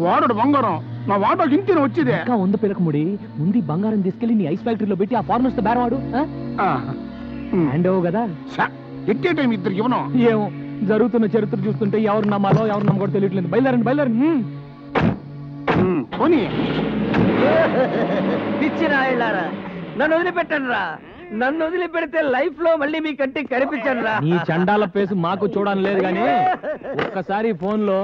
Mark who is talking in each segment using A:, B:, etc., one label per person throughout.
A: వాడు బంగారం నా వాటాకి ఇంటిని వచ్చేదే
B: ఇంకా ఉంది పిలకముడి. ముందు బంగారం తీసుకెళ్లి నీ ఐస్ ఫ్యాక్టరీలో పెట్టి ఆ ఫార్మర్స్ తో బేరవాడు. హ్యాండ్ అవ్వు కదా.
A: ఎట్టే టైం ఇద్దరు ఇవ్వను.
B: ఏమో జరుగుతున్న చరిత్ర చూస్తుంటే ఎవరు నమ్మాలో ఎవరు నమ్మకూడదు తెలియట్లేదు. బయలుదేరండి బయలుదేరండి.
A: పోనీ
C: పిచ్చిరా వెళ్ళారా, నన్ను వదిలిపెట్టండి రా. నన్ను వదిలిపెడితే లైఫ్ లో మళ్ళీ మీ కంటికి కనిపించండి రా.
B: నీ చండాల పేసు మాకు చూడని లేదు గానీ ఒక్కసారి ఫోన్ లో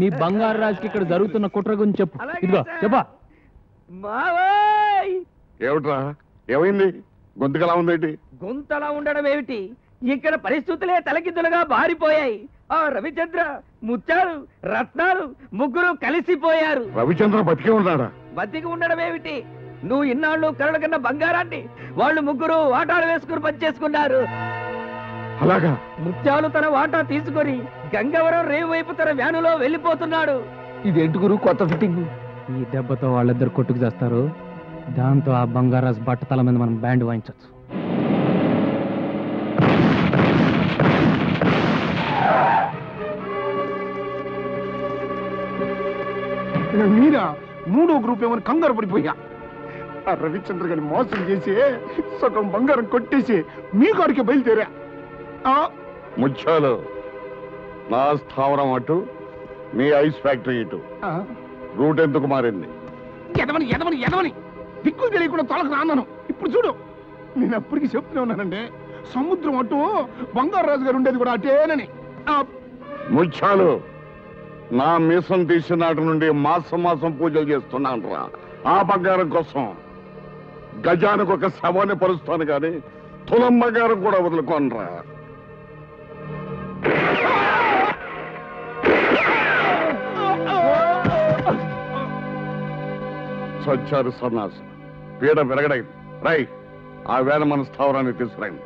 B: నీ బంగారు రాజుకి ఇక్కడ జరుగుతున్న కుట్ర గురించి చెప్పు. ఇదిగో చెప్పా.
C: మావోయ్,
D: ఏమిట్రా ఏమైంది? గొంతుకలా ఉందేంటి?
C: గొంతలా ఉండడం ఏమిటి, ఇక్కడ పరిస్థితులే తలకిద్దులుగా బారిపోయాయి. ఆ రవిచంద్ర, ముత్యాలు, రత్నాలు ముగ్గురు కలిసిపోయారు.
D: రవిచంద్ర బతికే ఉన్నాడా?
C: బతికి ఉండడం ఏమిటి, నువ్వు ఇన్నాళ్ళు కరడు కన్నా బంగారాన్ని వాళ్ళు ముగ్గురు వాటాలు వేసుకుని పనిచేసుకున్నారు.
D: అలాగా?
C: ముత్యాలు తన వాటా తీసుకొని గంగవరం రేవు వైపు తన వ్యానులో వెళ్ళిపోతున్నాడు.
B: ఇదేంటి గురు కొత్త ఫిట్టింగ్? ఈ దెబ్బతో వాళ్ళిద్దరు కొట్టుకు చేస్తారు. దాంతో ఆ బంగారాజు బట్టతల మీద మనం బ్యాండ్ వాయించవచ్చు.
A: మీరా మూడో గ్రూప్ ఏమని కంగారు పడిపోయా. ఆ రవిచంద్ర గారిని మోసం చేసి సగం బంగారం కొట్టేసి మీ కాడికి బయలుదేరా.
D: ముత్యాలు, నా స్థావరం అటు, మీ ఐస్ ఫ్యాక్టరీ ఇటు. రూట్ ఎందుకు మారింది?
A: ఎదవని ఎదవని ఎదవని దిక్కులు తెలియకుండా తొలక రాన్నాను. ఇప్పుడు చూడు, నేను అప్పటికి చెప్తూనే ఉన్నానండి, సముద్రం అటు బంగారు రాజు గారు ఉండేది కూడా అటేనని.
D: ముత్యాలు, నా మీసం తీసిన నాటి నుండి మాసం మాసం పూజలు చేస్తున్నాను రా. ఆ బంగారం కోసం గజానికి ఒక శవాన్ని పరుస్తాను కానీ తులం బంగారం కూడా వదులుకోనరా. సచ్చారు సన్నాసు, పీడ విరగడైంది. రై, ఆ వేళ మన స్థావరాన్ని తీసుకురండి.